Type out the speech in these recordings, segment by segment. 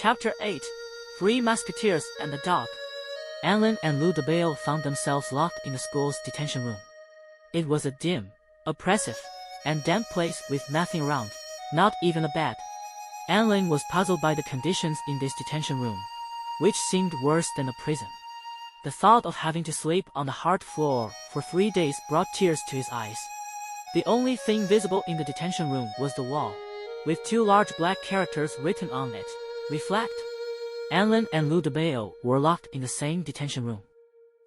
Chapter 8 Three Musketeers and the Dog. Anlin and Lou DeBail found themselves locked in the school's detention room. It was a dim, oppressive, and damp place with nothing around, not even a bed. Anlin was puzzled by the conditions in this detention room, which seemed worse than a prison. The thought of having to sleep on the hard floor for 3 days brought tears to his eyes. The only thing visible in the detention room was the wall, with 2 large black characters written on it. Reflect. Anlin and Lou DeBail were locked in the same detention room.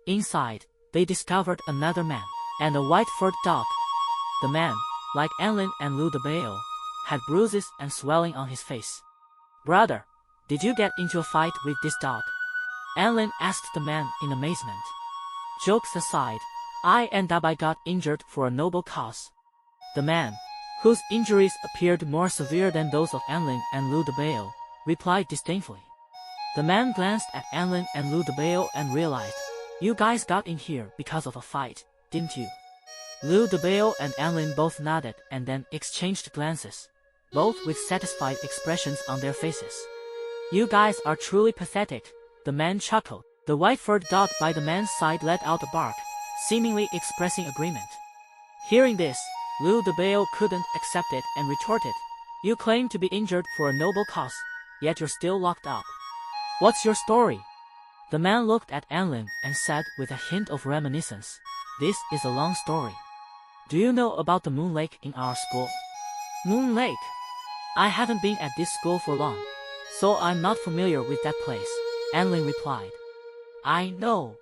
Inside, they discovered another man, and a white-furred dog. The man, like Anlin and Lou DeBail, had bruises and swelling on his face. "Brother, did you get into a fight with this dog?" Anlin asked the man in amazement. "Jokes aside, I and Dabai got injured for a noble cause." The man, whose injuries appeared more severe than those of Anlin and Lou DeBail, replied disdainfully. The man glanced at Anlin and Lou DeBail and realized, "You guys got in here because of a fight, didn't you?" Lou DeBail and Anlin both nodded and then exchanged glances, both with satisfied expressions on their faces. "You guys are truly pathetic," the man chuckled. The white-furred dog by the man's side let out a bark, seemingly expressing agreement. Hearing this, Lou DeBail couldn't accept it and retorted, "You claim to be injured for a noble cause, yet you're still locked up. What's your story?" The man looked at Anlin and said with a hint of reminiscence, "This is a long story. Do you know about the Moon Lake in our school?" "Moon Lake? I haven't been at this school for long, so I'm not familiar with that place," Anlin replied. "I know.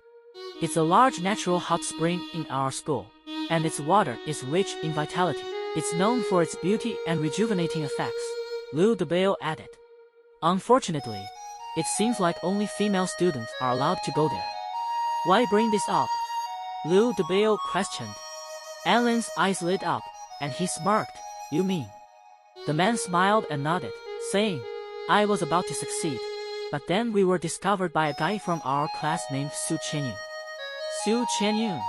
It's a large natural hot spring in our school, and its water is rich in vitality. It's known for its beauty and rejuvenating effects," Lou DeBail added. "Unfortunately, it seems like only female students are allowed to go there." "Why bring this up?" Lou DeBail questioned. Anlin's eyes lit up, and he smirked. "You mean?" The man smiled and nodded, saying, "I was about to succeed, but then we were discovered by a guy from our class named Su Qianyun." Su Qianyun?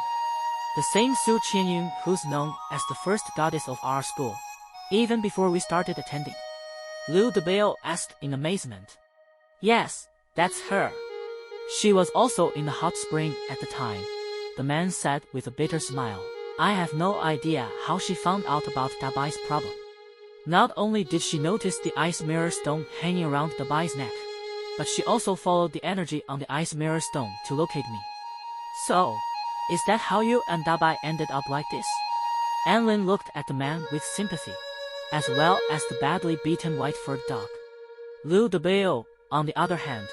The same Su Qianyun who's known as the first goddess of our school, even before we started attending? Lou DeBail asked in amazement. "Yes, that's her. She was also in the hot spring at the time," the man said with a bitter smile. "I have no idea how she found out about Dabai's problem. Not only did she notice the ice mirror stone hanging around Dabai's neck, but she also followed the energy on the ice mirror stone to locate me. So, is that how you and Dabai ended up like this?" Anlin looked at the man with sympathy, as well as the badly beaten white-furred dog. Lou DeBail, on the other hand,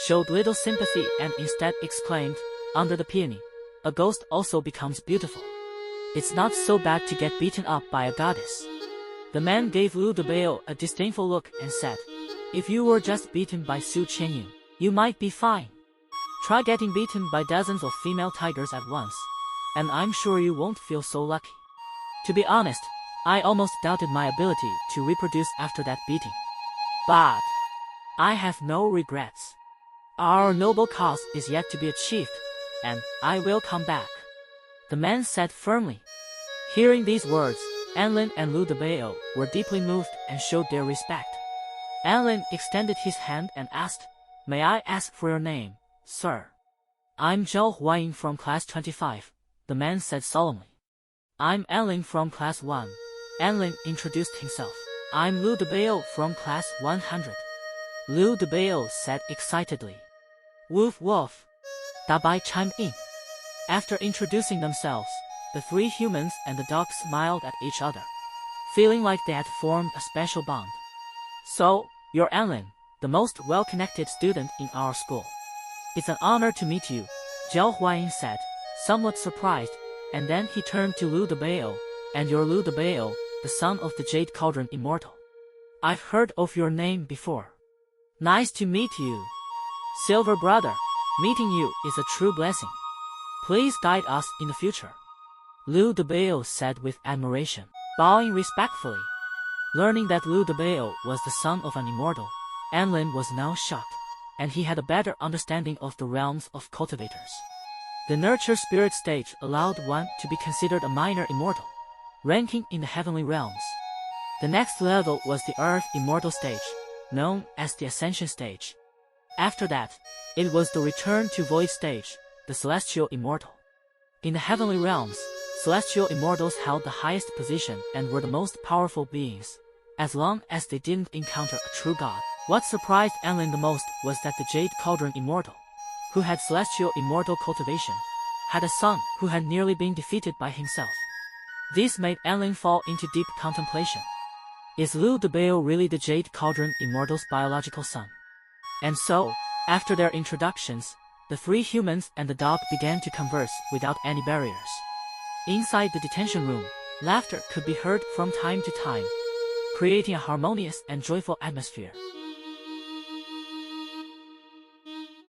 showed little sympathy and instead exclaimed, "Under the peony, a ghost also becomes beautiful. It's not so bad to get beaten up by a goddess." The man gave Lou DeBail a disdainful look and said, "If you were just beaten by Su Qianyun, you might be fine. Try getting beaten by dozens of female tigers at once, and I'm sure you won't feel so lucky. To be honest, I almost doubted my ability to reproduce after that beating. But I have no regrets. Our noble cause is yet to be achieved, and I will come back," the man said firmly. Hearing these words, Anlin and Lou DeBail were deeply moved and showed their respect. Anlin extended his hand and asked, "May I ask for your name, sir?" "I'm Zhao Huayin from class 25, the man said solemnly. "I'm Anlin from class 1, Anlin introduced himself. "I'm Lou DeBail from class 100, Lou DeBail said excitedly. "Woof woof," Dabai chimed in. After introducing themselves, the 3 humans and the dog smiled at each other, feeling like they had formed a special bond. "So, you're Anlin, the most well-connected student in our school. It's an honor to meet you," Zhao Huayin said, somewhat surprised, and then he turned to Lou DeBail. "And you're Lou DeBail, the son of the Jade Cauldron Immortal. I've heard of your name before. Nice to meet you. Silver brother, meeting you is a true blessing. Please guide us in the future," Lou DeBail said with admiration, bowing respectfully. Learning that Lou DeBail was the son of an immortal, Anlin was now shocked, and he had a better understanding of the realms of cultivators. The nurture spirit stage allowed one to be considered a minor immortal, ranking in the heavenly realms. The next level was the Earth Immortal stage, known as the Ascension Stage. After that, it was the Return to Void Stage, the Celestial Immortal. In the heavenly realms, celestial immortals held the highest position and were the most powerful beings, as long as they didn't encounter a true god. What surprised Anlin the most was that the Jade Cauldron Immortal, who had celestial immortal cultivation, had a son who had nearly been defeated by himself. This made Anlin fall into deep contemplation. Is Liu Debao really the Jade Cauldron Immortal's biological son? And so, after their introductions, the three humans and the dog began to converse without any barriers. Inside the detention room, laughter could be heard from time to time, creating a harmonious and joyful atmosphere.